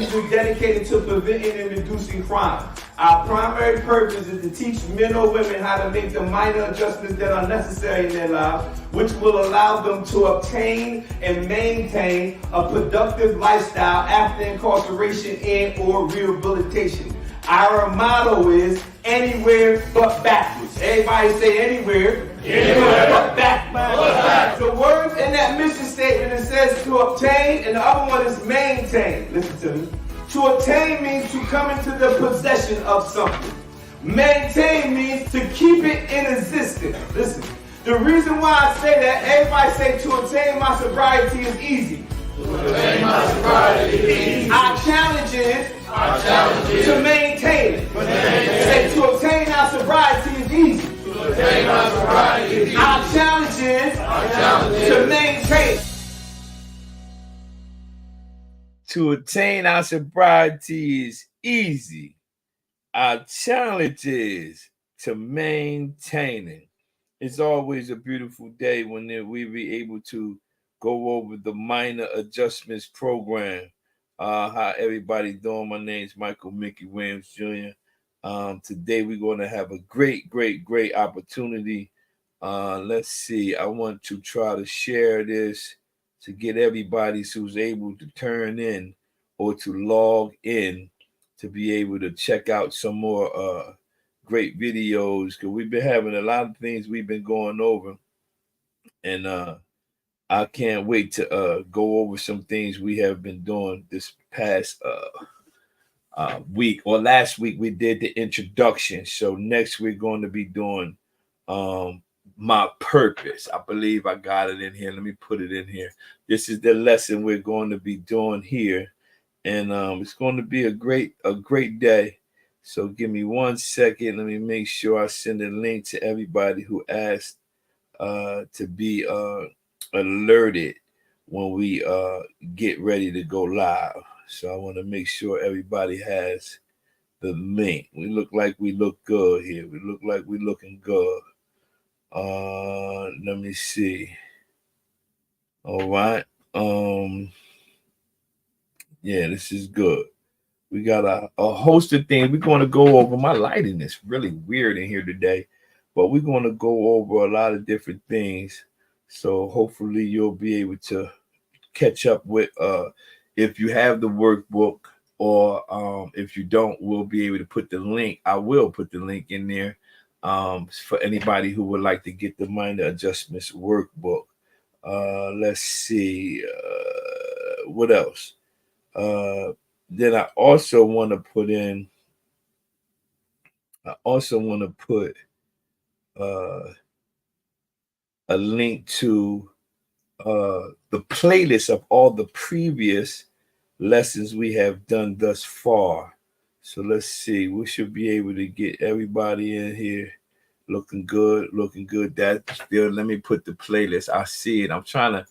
studies are dedicated to preventing and reducing crime. Our primary purpose is to teach men or women how to make the minor adjustments that are necessary in their lives, which will allow them to obtain and maintain a productive lifestyle after incarceration and or rehabilitation. Our motto is anywhere but backwards. Everybody say anywhere but backwards. The words in that mission statement, it says to obtain, and the other one is maintain. Listen to me. To obtain means to come into the possession of something. Maintain means to keep it in existence. Listen, the reason why I say that, everybody say to obtain my sobriety is easy. To obtain my sobriety is easy. Our challenge is to maintain it. Say to obtain our sobriety is easy. To obtain our sobriety is easy. Our challenge is to maintain it. To attain our sobriety is easy. Our challenge is to maintain it. It's always a beautiful day when we be able to go over the minor adjustments program. How everybody doing? My name's Michael Mickey Williams Jr. Today we're going to have a great opportunity. Let's see. I want to try to share this to get everybody who's able to turn in or to log in to be able to check out some more great videos, because we've been having a lot of things we've been going over, and I can't wait to go over some things we have been doing this past week, or last week we did the introduction. So next we're going to be doing my purpose. I believe I got it in here. Let me put it in here. This is the lesson we're going to be doing here, and it's going to be a great day. So give me 1 second. Let me make sure I send a link to everybody who asked to be alerted when we get ready to go live. So I want to make sure everybody has the link. We look like we look good here. We look like we're looking good. Let me see. All right. Yeah, this is good. We got a host of things we're going to go over. My lighting is really weird in here today, but we're going to go over a lot of different things. So hopefully you'll be able to catch up with, if you have the workbook, or if you don't, we'll be able to put the link. I will put the link in there for anybody who would like to get the minor adjustments workbook. Let's see. What else? Then I also want to put a link to the playlist of all the previous lessons we have done thus far. So let's see. We should be able to get everybody in here looking good. That's still, let me put the playlist. I see it. I'm trying to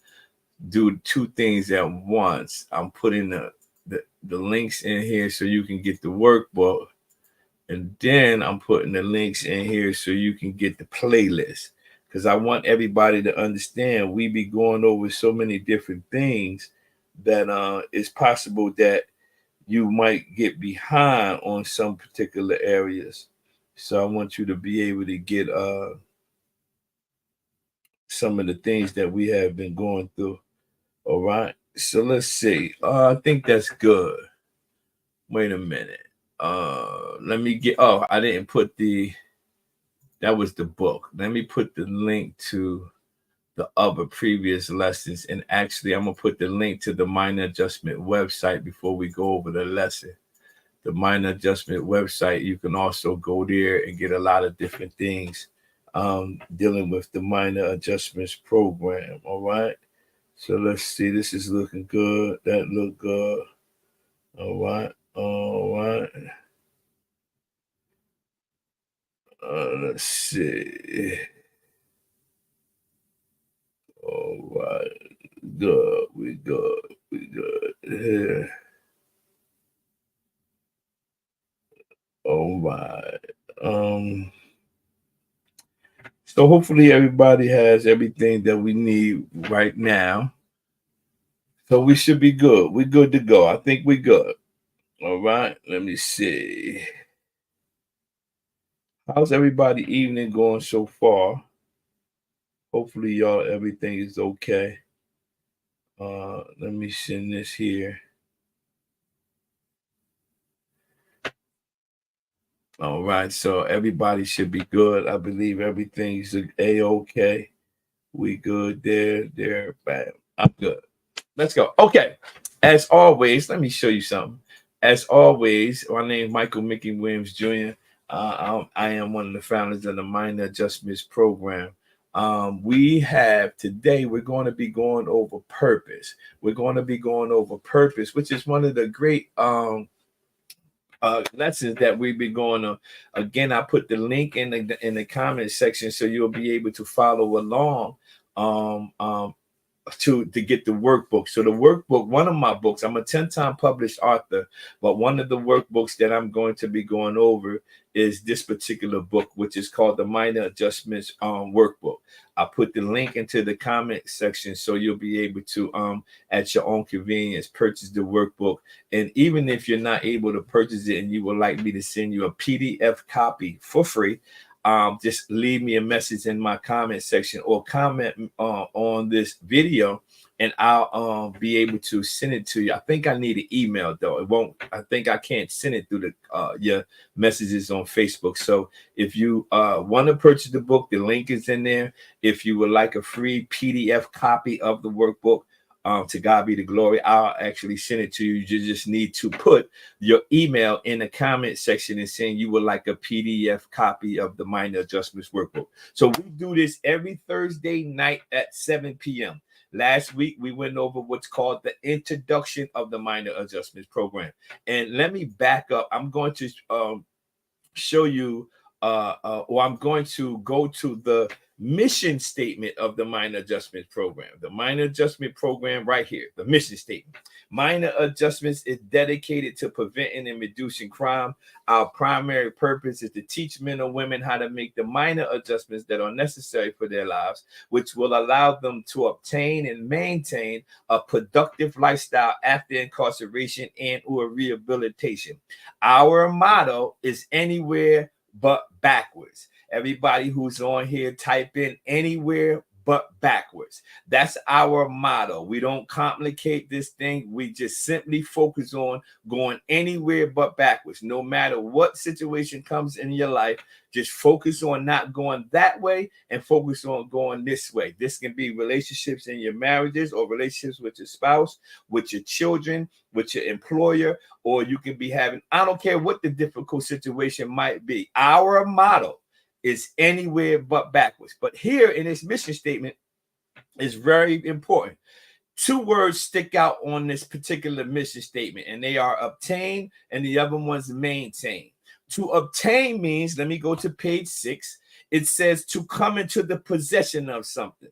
do two things at once. I'm putting the links in here so you can get the workbook, and then I'm putting the links in here so you can get the playlist, because I want everybody to understand we be going over so many different things that it's possible that you might get behind on some particular areas. So I want you to be able to get some of the things that we have been going through. All right. So let's see. I think that's good. Wait a minute. Let me get, I didn't put that was the book. Let me put the link to the other previous lessons. And actually, I'm going to put the link to the minor adjustment website before we go over the lesson. The minor adjustment website, you can also go there and get a lot of different things dealing with the minor adjustments program. All right. So let's see. This is looking good. That look good. All right. Let's see. All right. Good. We good. Yeah. All right. So hopefully everybody has everything that we need right now. So we should be good. We're good to go. I think we're good. All right, let me see. How's everybody evening going so far? Hopefully, y'all, everything is okay. Let me send this here. All right, so everybody should be good. I believe everything's a-okay. We good there, bam. I'm good. Let's go. Okay. As always, let me show you something. As always, my name is Michael Mickey Williams Jr. I am one of the founders of the Minor Adjustments Program. We have today, we're going to be going over purpose. We're going to be going over purpose, which is one of the great lessons that we've been going on. Again, I put the link in the comment section so you'll be able to follow along. To get the workbook. So the workbook, one of my books, I'm a 10-time published author, but one of the workbooks that I'm going to be going over is this particular book, which is called the Minor Adjustments Workbook. I put the link into the comment section so you'll be able to at your own convenience purchase the workbook. And even if you're not able to purchase it and you would like me to send you a PDF copy for free, just leave me a message in my comment section or comment on this video, and I'll be able to send it to you. I think I need an email though. It won't. I think I can't send it through the your messages on Facebook. So if you want to purchase the book, the link is in there. If you would like a free PDF copy of the workbook, to God be the glory, I'll actually send it to you. You just need to put your email in the comment section and saying you would like a PDF copy of the Minor Adjustments Workbook. So we do this every Thursday night at 7 p.m. Last week, we went over what's called the introduction of the Minor Adjustments Program. And let me back up. I'm going to show you, or I'm going to go to the mission statement of the Minor Adjustments Program. The Minor Adjustment Program right here, the mission statement. Minor Adjustments is dedicated to preventing and reducing crime. Our primary purpose is to teach men and women how to make the minor adjustments that are necessary for their lives, which will allow them to obtain and maintain a productive lifestyle after incarceration and or rehabilitation. Our motto is anywhere but backwards. Everybody who's on here, type in anywhere but backwards. That's our motto. We don't complicate this thing. We just simply focus on going anywhere but backwards. No matter what situation comes in your life, just focus on not going that way and focus on going this way. This can be relationships in your marriages or relationships with your spouse, with your children, with your employer, or you can be having, I don't care what the difficult situation might be. Our motto is anywhere but backwards. But here in this mission statement is very important. Two words stick out on this particular mission statement, and they are obtain and the other one's maintain. To obtain means, let me go to page 6. It says to come into the possession of something.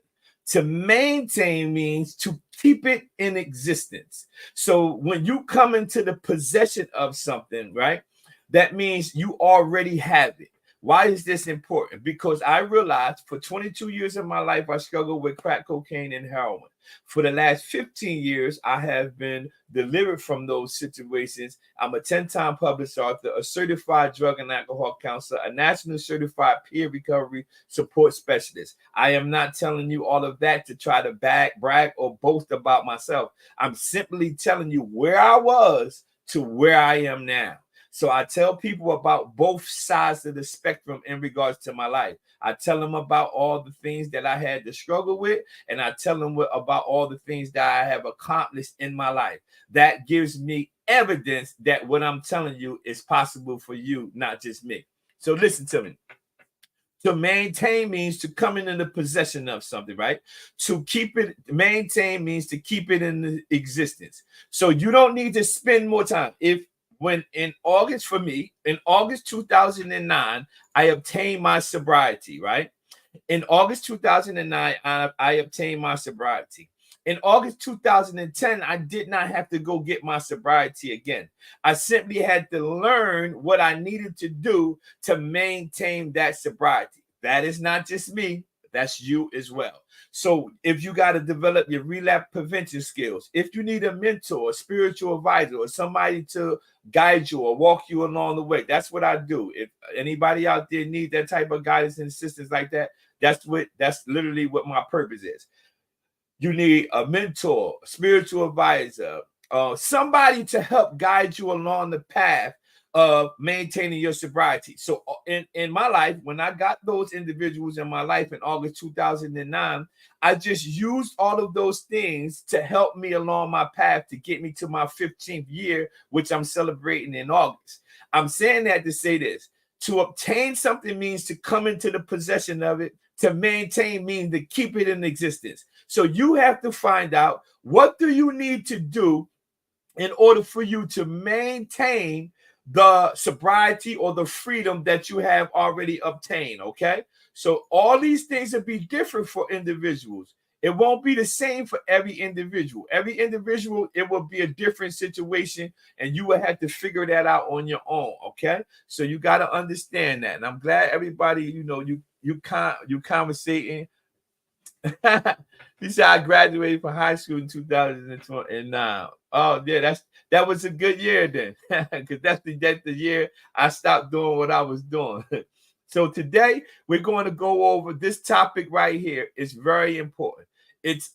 To maintain means to keep it in existence. So when you come into the possession of something, right, that means you already have it. Why is this important? Because I realized for 22 years of my life, I struggled with crack cocaine and heroin. For the last 15 years, I have been delivered from those situations. I'm a 10-time published author, a certified drug and alcohol counselor, a national certified peer recovery support specialist. I am not telling you all of that to try to brag or boast about myself. I'm simply telling you where I was to where I am now. So I tell people about both sides of the spectrum in regards to my life. I tell them about all the things that I had to struggle with, and I tell them about all the things that I have accomplished in my life. That gives me evidence that what I'm telling you is possible for you, not just me. So listen to me. To maintain means to come into the possession of something, right? To keep it, maintain means to keep it in existence. So you don't need to spend more time. When in August, for me, in August 2009, I obtained my sobriety, right? In August 2009, I obtained my sobriety. In August 2010, I did not have to go get my sobriety again. I simply had to learn what I needed to do to maintain that sobriety. That is not just me. That's you as well. So if you got to develop your relapse prevention skills, if you need a mentor, a spiritual advisor, or somebody to guide you or walk you along the way, that's what I do. If anybody out there needs that type of guidance and assistance like that, that's literally what my purpose is. You need a mentor, spiritual advisor, somebody to help guide you along the path of maintaining your sobriety. So in my life, when I got those individuals in my life in August 2009, I just used all of those things to help me along my path to get me to my 15th year, which I'm celebrating in August. I'm saying that to say this: to obtain something means to come into the possession of it. To maintain means to keep it in existence. So you have to find out, what do you need to do in order for you to maintain the sobriety or the freedom that you have already obtained. Okay, so all these things will be different for individuals. It won't be the same for every individual. Every individual, it will be a different situation, and you will have to figure that out on your own. Okay, so you got to understand that, and I'm glad everybody, you conversating. He said I graduated from high school in 2009. Oh yeah, that was a good year then, because that's the year I stopped doing what I was doing. So today we're going to go over this topic right here. It's very important. It's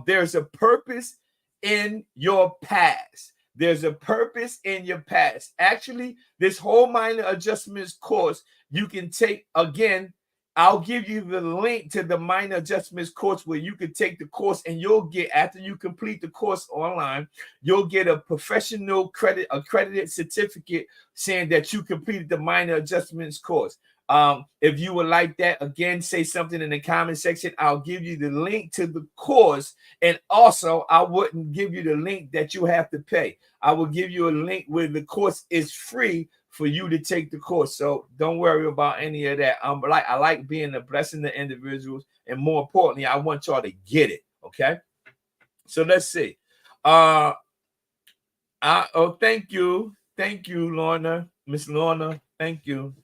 there's a purpose in your past. There's a purpose in your past. Actually, this whole minor adjustments course you can take again. I'll give you the link to the minor adjustments course where you can take the course, and you'll get, after you complete the course online, you'll get a professional accredited certificate saying that you completed the minor adjustments course. If you would like that, again, say something in the comment section. I'll give you the link to the course, and also I wouldn't give you the link that you have to pay. I will give you a link where the course is free for you to take the course. So don't worry about any of that. I like being a blessing to individuals, and more importantly, I want y'all to get it. Okay. So let's see. Thank you, Lorna, Miss Lorna. Thank you.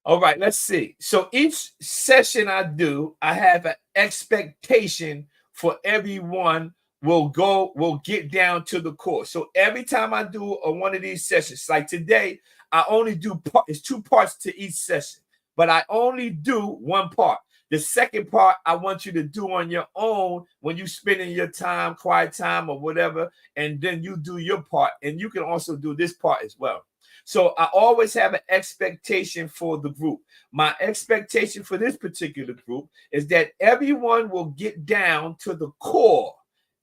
All right, let's see. So each session I do, I have an expectation for everyone will get down to the course. So every time I do one of these sessions, like today, I only do it's 2 parts to each session, but I only do one part. The second part I want you to do on your own when you spending your time, quiet time or whatever, and then you do your part, and you can also do this part as well. So I always have an expectation for the group. My expectation for this particular group is that everyone will get down to the core.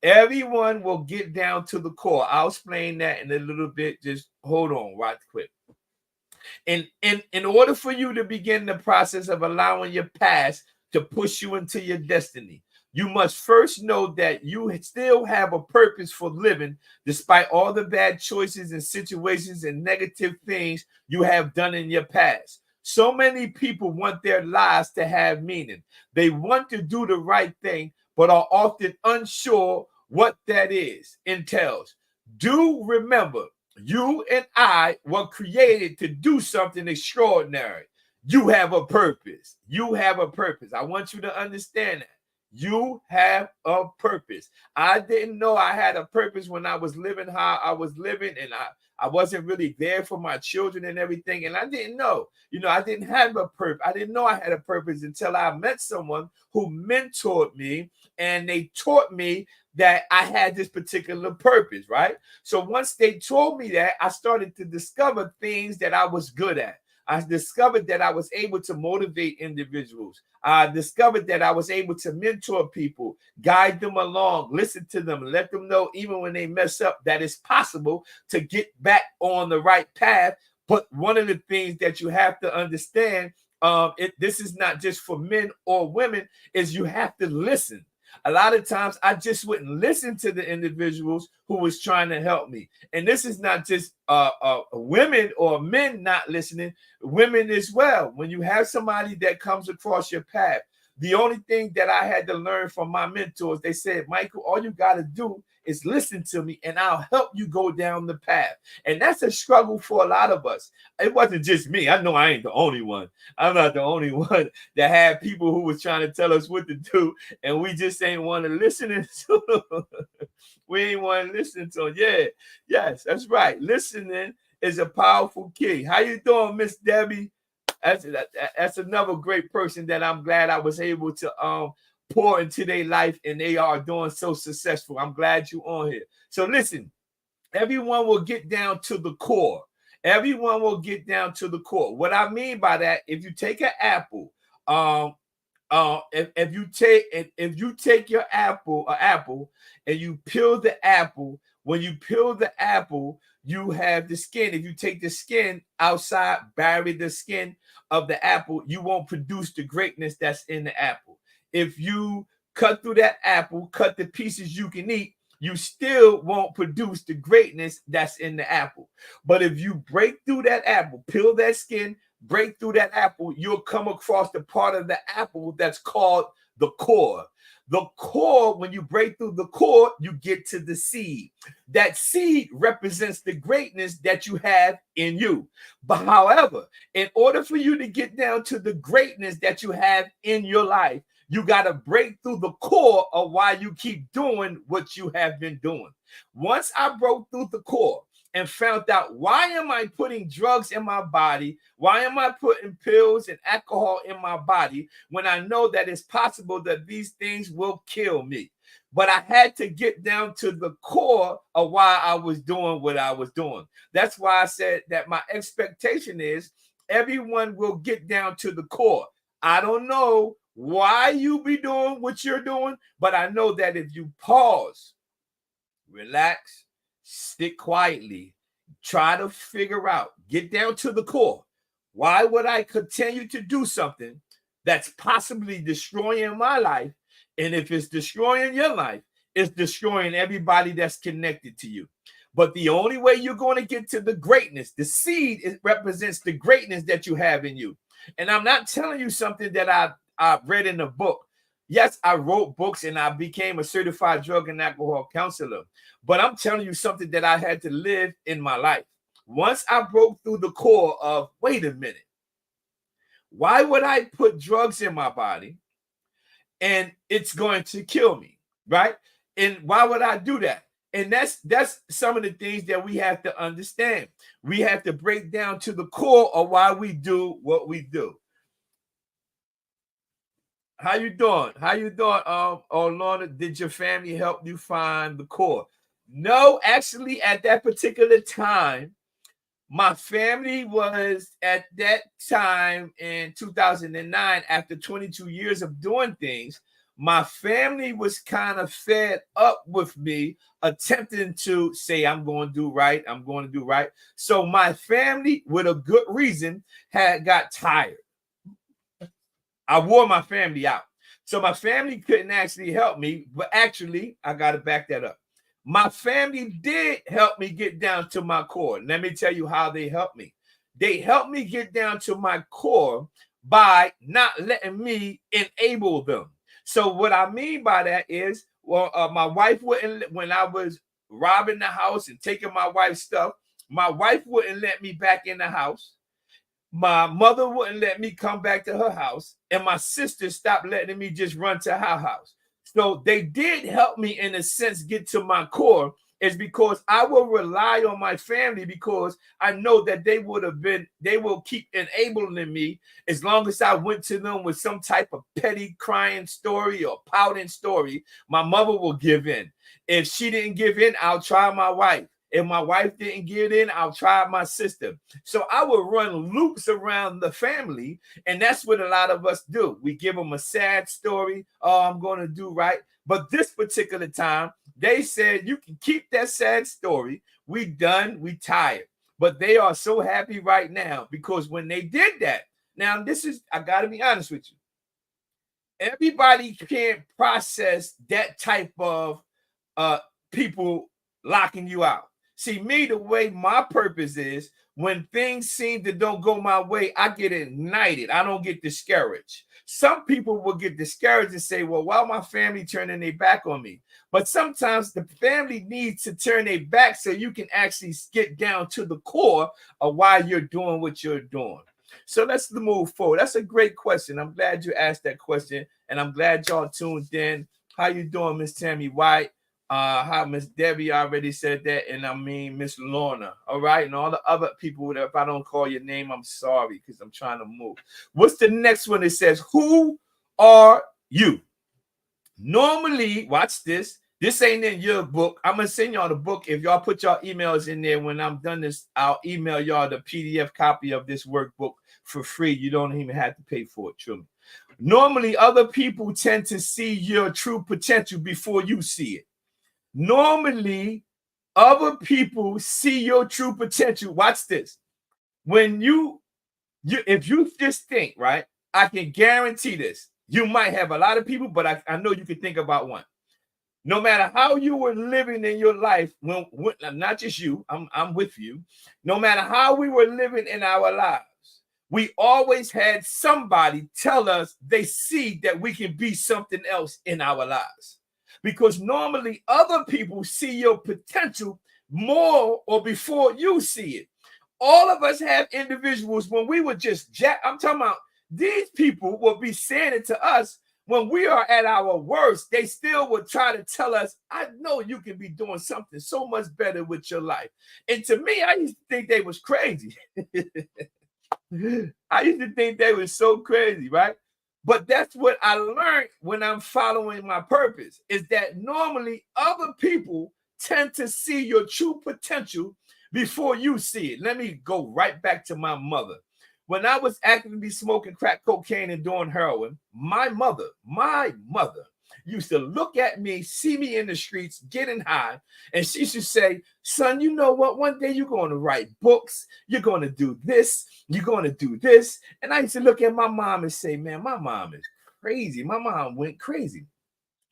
Everyone will get down to the core. I'll explain that in a little bit. Just hold on right quick. In order for you to begin the process of allowing your past to push you into your destiny, you must first know that you still have a purpose for living despite all the bad choices and situations and negative things you have done in your past. So many people want their lives to have meaning. They want to do the right thing, but are often unsure what that entails. Do remember, you and I were created to do something extraordinary. You have a purpose. You have a purpose. I want you to understand that. You have a purpose. I didn't know I had a purpose when I was living how I was living, and I wasn't really there for my children and everything. And I didn't know, I didn't have a purpose. I didn't know I had a purpose until I met someone who mentored me, and they taught me that I had this particular purpose, right? So once they told me that, I started to discover things that I was good at. I discovered that I was able to motivate individuals. I discovered that I was able to mentor people, guide them along, listen to them, let them know even when they mess up that it's possible to get back on the right path. But one of the things that you have to understand, this is not just for men or women, is you have to listen. A lot of times I just wouldn't listen to the individuals who was trying to help me. And this is not just women or men not listening, women as well. When you have somebody that comes across your path, The only thing that I had to learn from my mentors, they said, Michael, all you got to do is listen to me and I'll help you go down the path. And that's a struggle for a lot of us. It wasn't just me. I know I ain't the only one. I'm not the only one that had people who was trying to tell us what to do, and we just ain't want to listen to them. We ain't want to listen to them. Yeah, yes, that's right. Listening is a powerful key. How you doing, Miss Debbie? That's another great person that I'm glad I was able to pour into their life, and they are doing so successful. I'm glad you're on here. So listen, everyone will get down to the core. Everyone will get down to the core. What I mean by that, if you take an apple, if you take your apple, and you peel the apple, when you peel the apple, you have the skin. If you take the skin outside, bury the skin of the apple, you won't produce the greatness that's in the apple. If you cut through that apple, cut the pieces you can eat, you still won't produce the greatness that's in the apple. But if you break through that apple, peel that skin, break through that apple, you'll come across the part of the apple that's called the core. The core, when you break through the core, you get to the seed. That seed represents the greatness that you have in you. But however, in order for you to get down to the greatness that you have in your life, you got to break through the core of why you keep doing what you have been doing. Once I broke through the core and found out, why am I putting drugs in my body? Why am I putting pills and alcohol in my body when I know that it's possible that these things will kill me? But I had to get down to the core of why I was doing what I was doing. That's why I said that my expectation is everyone will get down to the core. I don't know why you be doing what you're doing, but I know that if you pause, relax, stick quietly, try to figure out, get down to the core. Why would I continue to do something that's possibly destroying my life? And if it's destroying your life, it's destroying everybody that's connected to you. But the only way you're going to get to the greatness, the seed, it represents the greatness that you have in you. And I'm not telling you something that I read in a book. Yes, I wrote books and I became a certified drug and alcohol counselor. But I'm telling you something that I had to live in my life. Once I broke through the core of, wait a minute, why would I put drugs in my body and it's going to kill me, right? And why would I do that? And that's some of the things that we have to understand. We have to break down to the core of why we do what we do. How you doing? How you doing? Lorna, did your family help you find the core? No, actually, at that particular time, my family was at that time in 2009, after 22 years of doing things, my family was kind of fed up with me attempting to say, I'm going to do right. I'm going to do right. So my family, with a good reason, had got tired. I wore my family out. So my family couldn't actually help me, but actually, I got to back that up. My family did help me get down to my core. Let me tell you how they helped me. They helped me get down to my core by not letting me enable them. So what I mean by that is, my wife wouldn't, when I was robbing the house and taking my wife's stuff, my wife wouldn't let me back in the house. My mother wouldn't let me come back to her house, and my sister stopped letting me just run to her house. So they did help me, in a sense, get to my core, is because I will rely on my family, because I know that they will keep enabling me as long as I went to them with some type of petty crying story or pouting story. My mother will give in. If she didn't give in, I'll try my wife. If my wife didn't get in, I'll try my sister. So I would run loops around the family, and that's what a lot of us do. We give them a sad story. Oh, I'm going to do right. But this particular time, they said, you can keep that sad story. We done. We tired. But they are so happy right now, because when they did that, now I got to be honest with you. Everybody can't process that type of people locking you out. See, me, the way my purpose is, when things seem to don't go my way, I get ignited. I don't get discouraged. Some people will get discouraged and say, well, why my family turning their back on me? But sometimes the family needs to turn their back so you can actually get down to the core of why you're doing what you're doing. So let's move forward. That's a great question. I'm glad you asked that question, and I'm glad y'all tuned in. How you doing, Miss Tammy White? How Miss Debbie already said that, and I mean Miss Lorna. All right, and all the other people that if I don't call your name, I'm sorry because I'm trying to move. What's the next one? It says, "Who are you?" Normally, watch this. This ain't in your book. I'm gonna send y'all the book. If y'all put y'all emails in there when I'm done this, I'll email y'all the PDF copy of this workbook for free. You don't even have to pay for it. True me. Normally, other people tend to see your true potential before you see it. Normally, other people see your true potential. Watch this. When if you just think, right, I can guarantee this. You might have a lot of people, but I know you can think about one. No matter how you were living in your life, when not just you, I'm with you. No matter how we were living in our lives, we always had somebody tell us they see that we can be something else in our lives. Because normally other people see your potential more or before you see it. All of us have individuals when we were just I'm talking about these people will be saying it to us when we are at our worst. They still would try to tell us, I know you can be doing something so much better with your life. And to me, I used to think they was crazy. I used to think they was so crazy, right? But that's what I learned when I'm following my purpose, is that normally other people tend to see your true potential before you see it. Let me go right back to my mother. When I was actively smoking crack cocaine and doing heroin, my mother used to look at me, see me in the streets getting high, and she should say, son, you know what? One day you're going to write books. You're going to do this. You're going to do this. And I used to look at my mom and say, man, my mom is crazy. My mom went crazy.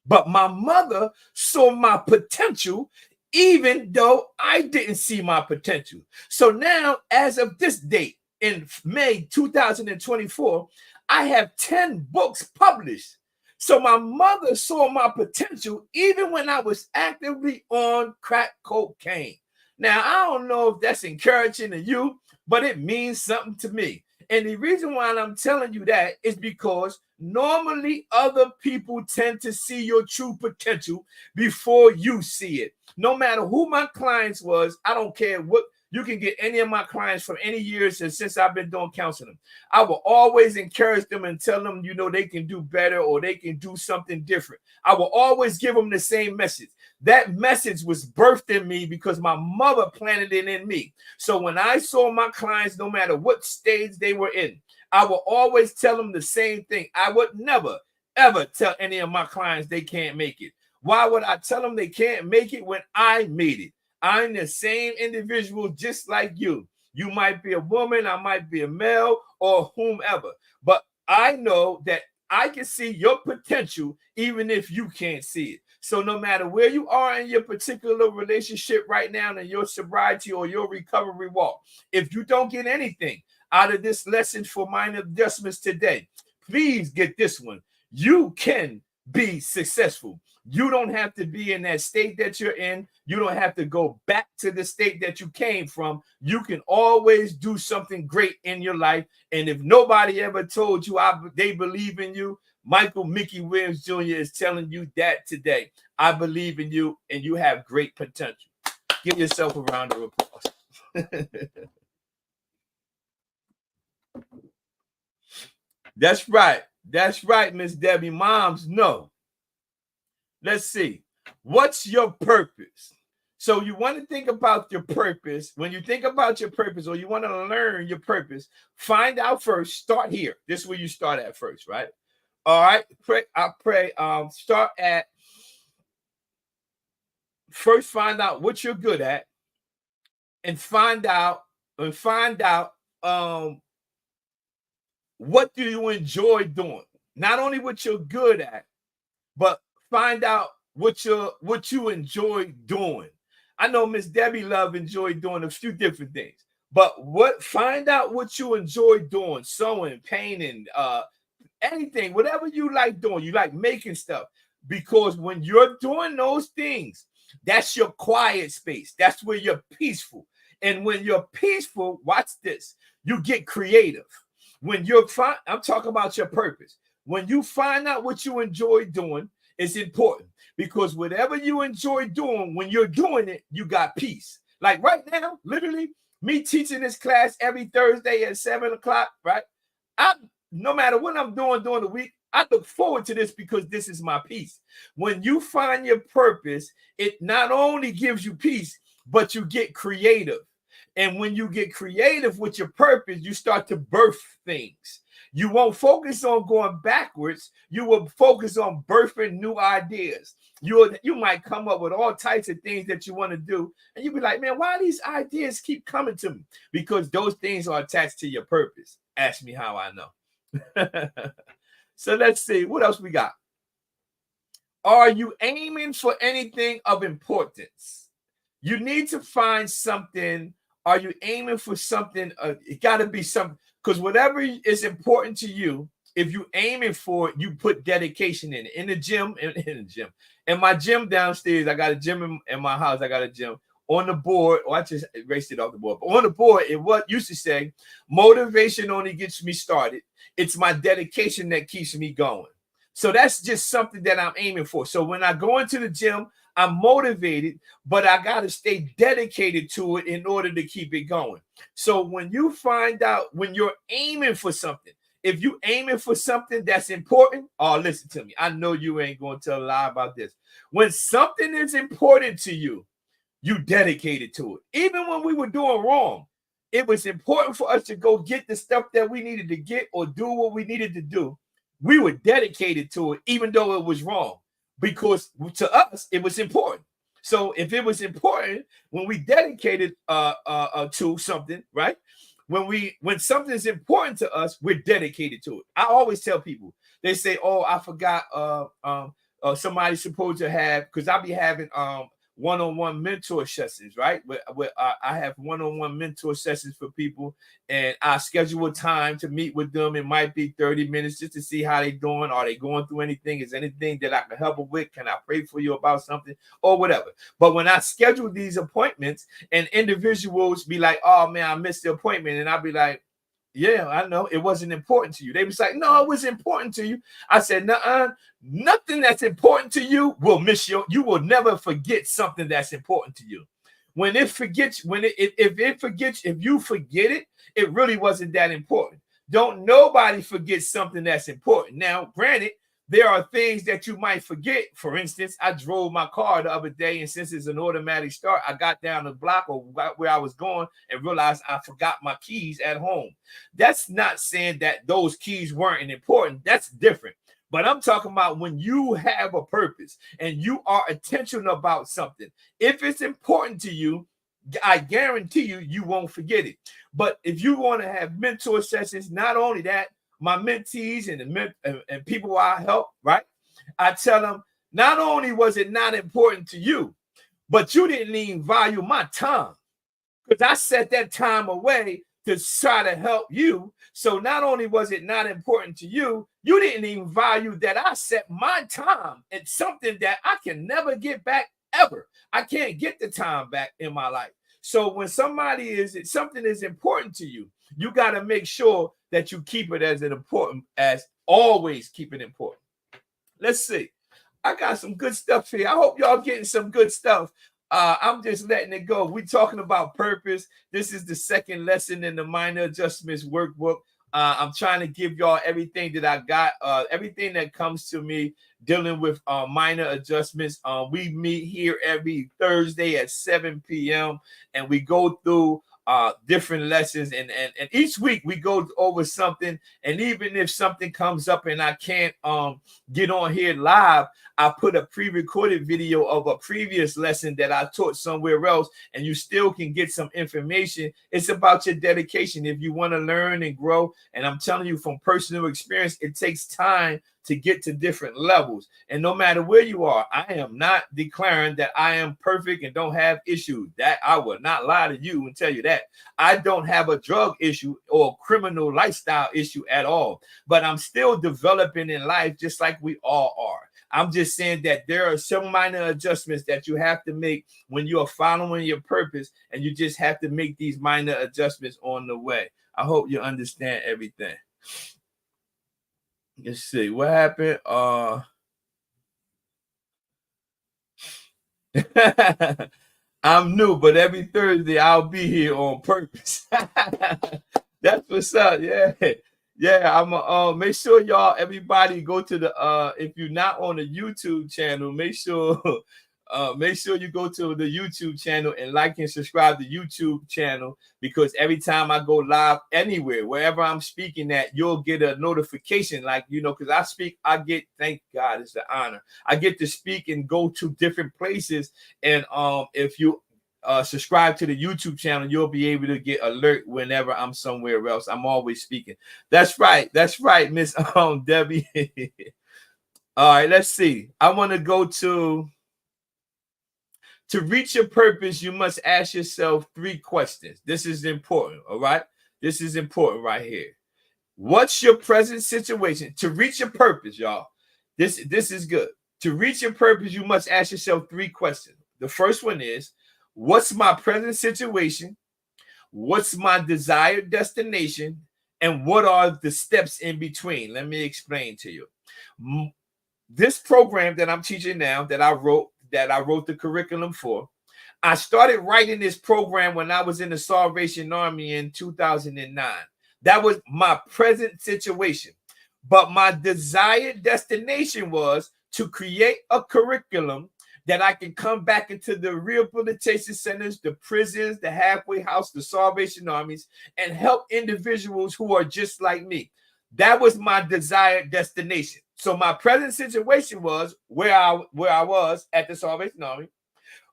But my mother saw my potential, even though I didn't see my potential. So now, as of this date, in May 2024, I have 10 books published. So my mother saw my potential even when I was actively on crack cocaine. Now, I don't know if that's encouraging to you, but it means something to me. And the reason why I'm telling you that is because normally other people tend to see your true potential before you see it. No matter who my clients was, I don't care what. You can get any of my clients from any years since I've been doing counseling. I will always encourage them and tell them, you know, they can do better or they can do something different. I will always give them the same message. That message was birthed in me because my mother planted it in me. So when I saw my clients, no matter what stage they were in, I will always tell them the same thing. I would never, ever tell any of my clients they can't make it. Why would I tell them they can't make it when I made it? I'm the same individual just like you. You might be a woman, I might be a male, or whomever. But I know that I can see your potential even if you can't see it. So no matter where you are in your particular relationship right now, in your sobriety or your recovery walk, if you don't get anything out of this lesson for minor adjustments today, please get this one. You can be successful. You don't have to be in that state that you're in. You don't have to go back to the state that you came from. You can always do something great in your life. And if nobody ever told you they believe in you, Michael Mickey Williams Jr. is telling you that today. I believe in you and you have great potential. Give yourself a round of applause. That's right. That's right, Miss Debbie. Moms know. Let's see. What's your purpose? So you want to think about your purpose. When you think about your purpose or you want to learn your purpose, find out first. Start here. This is where you start at first, right? All right. Start at first. Find out what you're good at, and find out what do you enjoy doing. Not only what you're good at, but find out what you enjoy doing. I know Miss Debbie Love enjoyed doing a few different things. But find out what you enjoy doing, sewing, painting, anything, whatever you like doing. You like making stuff. Because when you're doing those things, that's your quiet space. That's where you're peaceful. And when you're peaceful, watch this, you get creative. When I'm talking about your purpose. When you find out what you enjoy doing, it's important, because whatever you enjoy doing, when you're doing it, you got peace. Like right now, literally, me teaching this class every Thursday at 7 o'clock, right? No matter what I'm doing during the week, I look forward to this because this is my peace. When you find your purpose, it not only gives you peace, but you get creative. And when you get creative with your purpose, you start to birth things. You won't focus on going backwards. You will focus on birthing new ideas. You might come up with all types of things that you want to do. And you'll be like, man, why these ideas keep coming to me? Because those things are attached to your purpose. Ask me how I know. So let's see. What else we got? Are you aiming for anything of importance? You need to find something. Are you aiming for something? It got to be something. Because whatever is important to you, if you're aiming for it, you put dedication in it. In the gym, in my gym downstairs, I got a gym in my house. I got a gym on the board. I just erased it off the board. But on the board, it used to say, motivation only gets me started. It's my dedication that keeps me going. So that's just something that I'm aiming for. So when I go into the gym, I'm motivated, but I got to stay dedicated to it in order to keep it going. So when you find out, when you're aiming for something, if you're aiming for something that's important, oh, listen to me. I know you ain't going to tell a lie about this. When something is important to you, you dedicated to it. Even when we were doing wrong, it was important for us to go get the stuff that we needed to get or do what we needed to do. We were dedicated to it, even though it was wrong, because to us, it was important. So if it was important, when we dedicated to something, right? When something is important to us, we're dedicated to it. I always tell people, they say, oh, I forgot somebody's supposed to have, because I'll be having one-on-one mentor sessions, right? Where I have one-on-one mentor sessions for people, and I schedule a time to meet with them. It might be 30 minutes just to see how they're doing. Are they going through anything? Is anything that I can help them with? Can I pray for you about something or whatever? But when I schedule these appointments and individuals be like, oh man, I missed the appointment. And I'll be like, yeah, I know it wasn't important to you. They was like, no, it was important to you. I said, nuh-uh, nothing that's important to you will miss you. You will never forget something that's important to you. When it forgets, if you forget it, it really wasn't that important. Don't nobody forget something that's important. Now, granted, there are things that you might forget. For instance, I drove my car the other day, and since it's an automatic start, I got down the block or where I was going and realized I forgot my keys at home. That's not saying that those keys weren't important. That's different. But I'm talking about when you have a purpose and you are intentional about something. If it's important to you, I guarantee you won't forget it. But if you want to have mentor sessions, not only that, my mentees and people I help, right? I tell them, not only was it not important to you, but you didn't even value my time, because I set that time away to try to help you. So not only was it not important to you, you didn't even value that I set my time. It's something that I can never get back ever. I can't get the time back in my life. So when something is important to you, you got to make sure that you keep it as always keep it important. Let's see. I got some good stuff here. I hope y'all getting some good stuff. I'm just letting it go. We're talking about purpose. This is the second lesson in the Minor Adjustments workbook. I'm trying to give y'all everything that I got, everything that comes to me dealing with minor adjustments. We meet here every Thursday at 7 p.m. and we go through different lessons, and each week we go over something. And even if something comes up and I can't get on here live, I put a pre-recorded video of a previous lesson that I taught somewhere else, and you still can get some information. It's about your dedication if you want to learn and grow. And I'm telling you from personal experience, it takes time to get to different levels. And no matter where you are, I am not declaring that I am perfect and don't have issues. That I will not lie to you and tell you that. I don't have a drug issue or criminal lifestyle issue at all, but I'm still developing in life just like we all are. I'm just saying that there are some minor adjustments that you have to make when you are following your purpose, and you just have to make these minor adjustments on the way. I hope you understand everything. Let's see what happened. I'm new, but every Thursday I'll be here on purpose. That's what's up. Yeah. Yeah, I'm make sure y'all, everybody go to the if you're not on the YouTube channel, make sure you go to the YouTube channel and like and subscribe to the YouTube channel, because every time I go live anywhere, wherever I'm speaking at, you'll get a notification, like, you know, because I get, thank God, it's an honor. I get to speak and go to different places, and if you subscribe to the YouTube channel, you'll be able to get alert whenever I'm somewhere else. I'm always speaking. That's right, Miss Debbie. All right, let's see. I want to go to reach your purpose. You must ask yourself 3 questions. This is important. All right, this is important right here. What's your present situation? To reach your purpose, y'all, this is good. To reach your purpose, you must ask yourself 3 questions. The first one is, what's my present situation? What's my desired destination? And what are the steps in between? Let me explain to you. This program that I'm teaching now, that I wrote the curriculum for, I started writing this program when I was in the Salvation Army in 2009. That was my present situation. But my desired destination was to create a curriculum that I can come back into the rehabilitation centers, the prisons, the halfway house, the Salvation Armies, and help individuals who are just like me. That was my desired destination. So my present situation was where I was at the Salvation Army,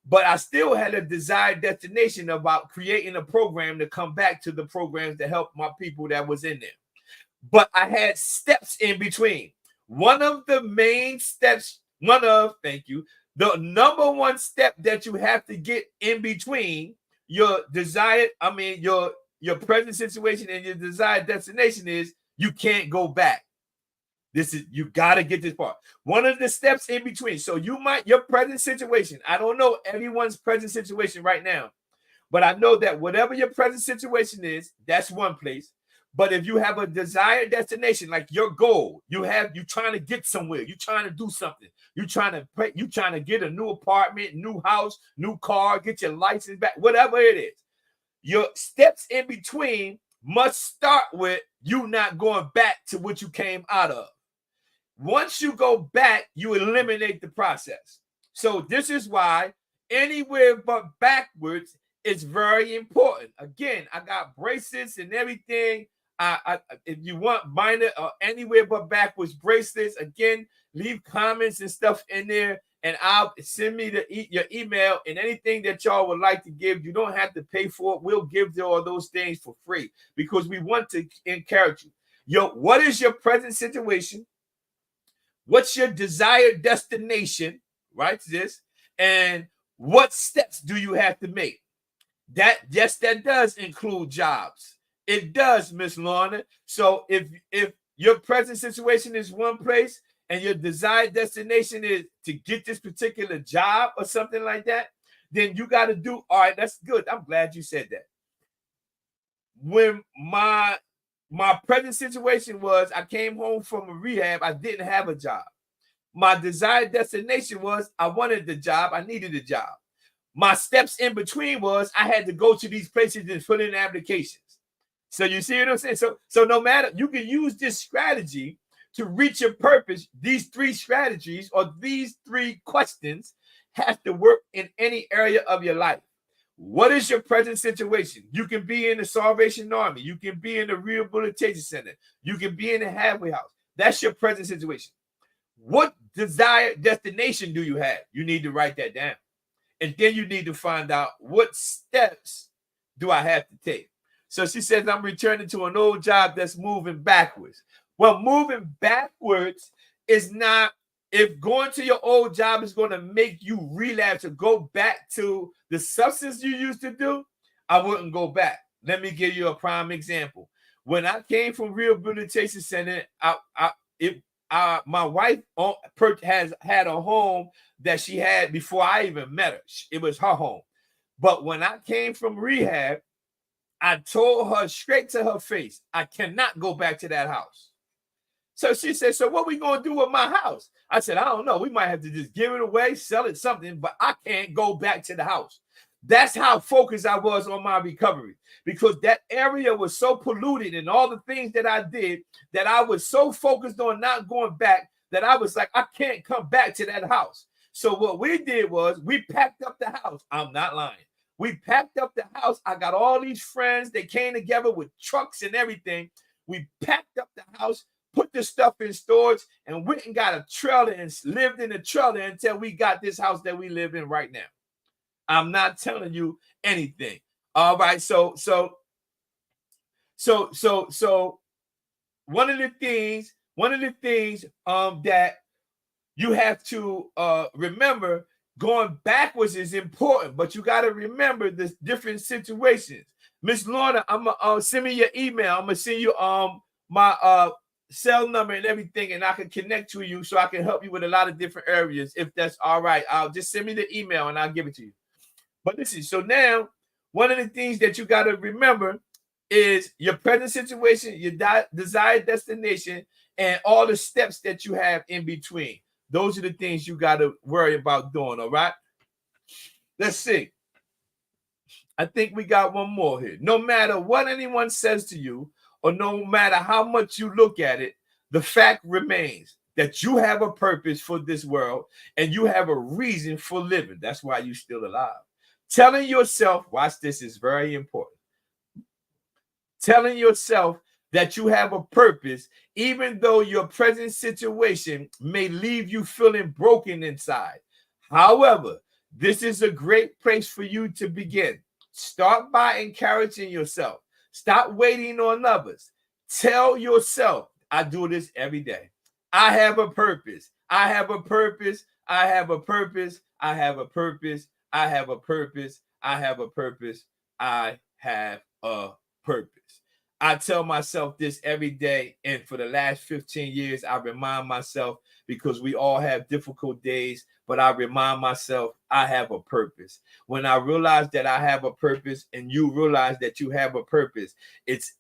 but I still had a desired destination about creating a program to come back to the programs to help my people that was in there. But I had steps in between. One of the main steps, the number one step that you have to get in between your desired, your present situation and your desired destination is you can't go back. You got to get this part. One of the steps in between. So your present situation, I don't know everyone's present situation right now, but I know that whatever your present situation is, that's one place. But if you have a desired destination, like your goal, you're trying to get somewhere, you're trying to do something, you're trying to get a new apartment, new house, new car, get your license back, whatever it is. Your steps in between must start with you not going back to what you came out of. Once you go back, you eliminate the process. So this is why anywhere but backwards is very important. Again, I got bracelets and everything. If you want minor or anywhere but backwards bracelets, again, leave comments and stuff in there, and I'll send me your email, and anything that y'all would like to give, you don't have to pay for it. We'll give you all those things for free because we want to encourage you. What is your present situation? What's your desired destination? Right, this, and what steps do you have to make? That does include jobs. It does, Miss Lorna. So if your present situation is one place and your desired destination is to get this particular job or something like that, then you got to do, all right, that's good. I'm glad you said that. When my present situation was I came home from a rehab, I didn't have a job. My desired destination was I wanted the job, I needed a job. My steps in between was I had to go to these places and put in applications. So you see what I'm saying? So no matter, you can use this strategy to reach your purpose. These 3 strategies or these 3 questions have to work in any area of your life. What is your present situation? You can be in the Salvation Army. You can be in the rehabilitation center. You can be in the halfway house. That's your present situation. What desired destination do you have? You need to write that down. And then you need to find out what steps do I have to take. So she says, I'm returning to an old job that's moving backwards. Well, moving backwards is not, if going to your old job is going to make you relapse or go back to the substance you used to do, I wouldn't go back. Let me give you a prime example. When I came from rehabilitation center, my wife has had a home that she had before I even met her. It was her home. But when I came from rehab, I told her straight to her face, I cannot go back to that house. So she said, so what we going to do with my house? I said, I don't know. We might have to just give it away, sell it, something, but I can't go back to the house. That's how focused I was on my recovery, because that area was so polluted and all the things that I did that I was so focused on not going back that I was like, I can't come back to that house. So what we did was we packed up the house. I'm not lying. We packed up the house. I got all these friends. They came together with trucks and everything. We packed up the house, put the stuff in storage, and went and got a trailer and lived in the trailer until we got this house that we live in right now. I'm not telling you anything. All right. So one of the things that you have to remember, going backwards is important, but you got to remember the different situations. Miss Lorna, I'm gonna send me your email. I'm gonna send you my cell number and everything, and I can connect to you so I can help you with a lot of different areas. If that's all right, I'll just send me the email and I'll give it to you. But listen, so now one of the things that you got to remember is your present situation, your desired destination, and all the steps that you have in between. Those are the things you got to worry about doing, all right? Let's see. I think we got one more here. No matter what anyone says to you, or no matter how much you look at it, the fact remains that you have a purpose for this world and you have a reason for living. That's why you're still alive. Telling yourself, watch this, is very important. Telling yourself that you have a purpose, even though your present situation may leave you feeling broken inside. However, this is a great place for you to begin. Start by encouraging yourself. Stop waiting on others. Tell yourself, I do this every day. I have a purpose. I have a purpose. I have a purpose. I have a purpose. I have a purpose. I have a purpose. I have a purpose. I tell myself this every day, and for the last 15 years, I remind myself, because we all have difficult days, but I remind myself I have a purpose. When I realize that I have a purpose and you realize that you have a purpose,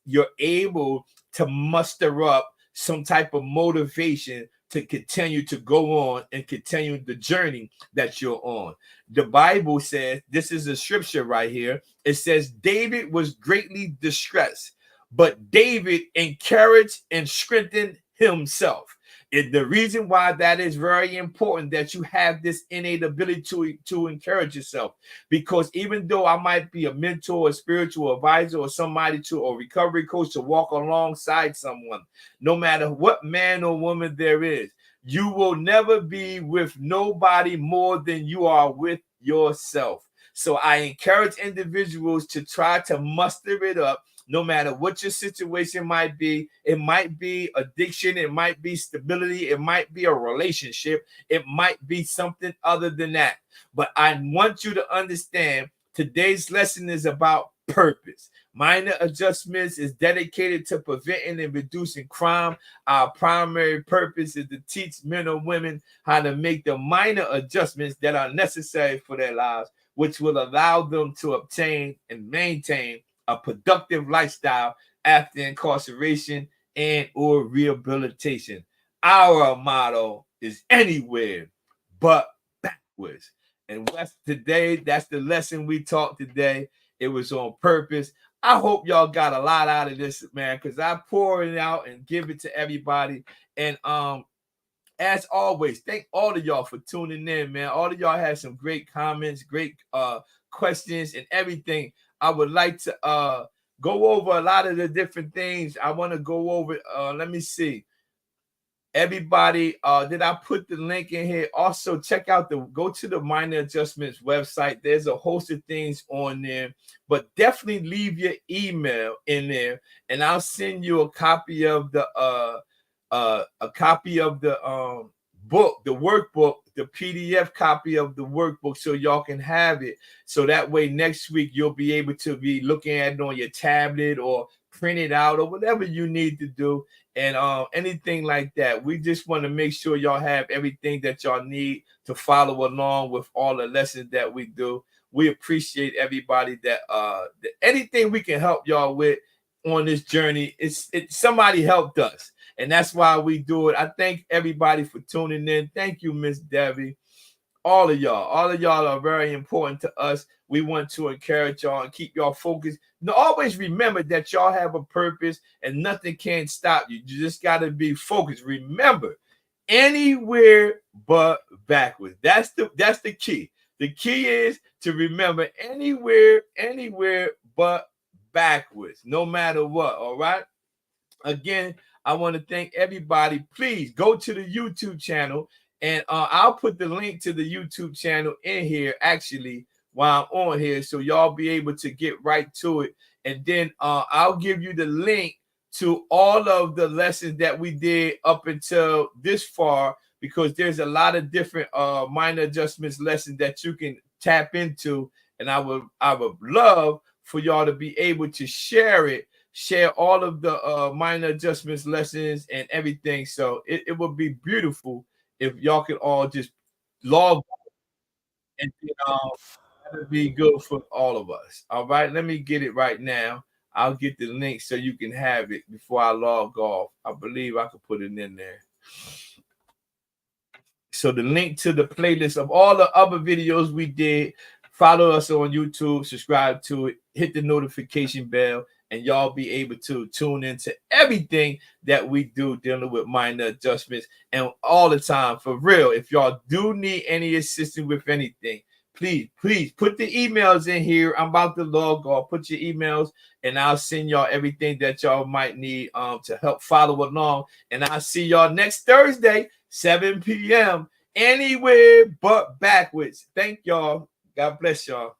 you're able to muster up some type of motivation to continue to go on and continue the journey that you're on. The Bible says, this is a scripture right here. It says, David was greatly distressed, but David encouraged and strengthened himself. The reason why that is very important, that you have this innate ability to encourage yourself, because even though I might be a mentor, a spiritual advisor, or somebody or recovery coach to walk alongside someone, no matter what man or woman there is, you will never be with nobody more than you are with yourself. So I encourage individuals to try to muster it up. No matter what your situation might be, it might be addiction, it might be stability, it might be a relationship, it might be something other than that. But I want you to understand, today's lesson is about purpose. Minor Adjustments is dedicated to preventing and reducing crime. Our primary purpose is to teach men and women how to make the minor adjustments that are necessary for their lives, which will allow them to obtain and maintain a productive lifestyle after incarceration and or rehabilitation. Our motto is anywhere but backwards. And that's the lesson we taught today. It was on purpose. I hope y'all got a lot out of this, man, because I pour it out and give it to everybody. And as always, thank all of y'all for tuning in, man. All of y'all had some great comments, great questions and everything. I would like to go over a lot of the different things. I want to go over, let me see. Everybody, did I put the link in here? Also, go to the Minor Adjustments website. There's a host of things on there, but definitely leave your email in there, and I'll send you a copy of the a copy of the book, the workbook, the PDF copy of the workbook, so y'all can have it. So that way next week you'll be able to be looking at it on your tablet or print it out or whatever you need to do, and anything like that. We just want to make sure y'all have everything that y'all need to follow along with all the lessons that we do. We appreciate everybody that anything we can help y'all with on this journey. It's somebody helped us, and that's why we do it. I thank everybody for tuning in. Thank you, Miss Debbie. All of y'all are very important to us. We want to encourage y'all and keep y'all focused. Now, always remember that y'all have a purpose and nothing can stop you. You just got to be focused. Remember, anywhere but backwards. That's the key. The key is to remember anywhere but backwards, no matter what. All right. Again, I want to thank everybody. Please go to the YouTube channel, and I'll put the link to the YouTube channel in here actually while I'm on here, so y'all be able to get right to it. And then I'll give you the link to all of the lessons that we did up until this far, because there's a lot of different minor adjustments lessons that you can tap into, and I would love for y'all to be able to share all of the minor adjustments lessons and everything. So it would be beautiful if y'all could all just log, and that would be good for all of us. All right, let me get it right now. I'll get the link so you can have it before I log off. I believe I could put it in there. So the link to the playlist of all the other videos we did, follow us on YouTube, subscribe to it, hit the notification bell, and y'all be able to tune into everything that we do dealing with minor adjustments, and all the time, for real. If y'all do need any assistance with anything, please put the emails in here. I'm about to log off. Put your emails, and I'll send y'all everything that y'all might need to help follow along. And I'll see y'all next Thursday, 7 p.m. Anywhere but backwards. Thank y'all. God bless y'all.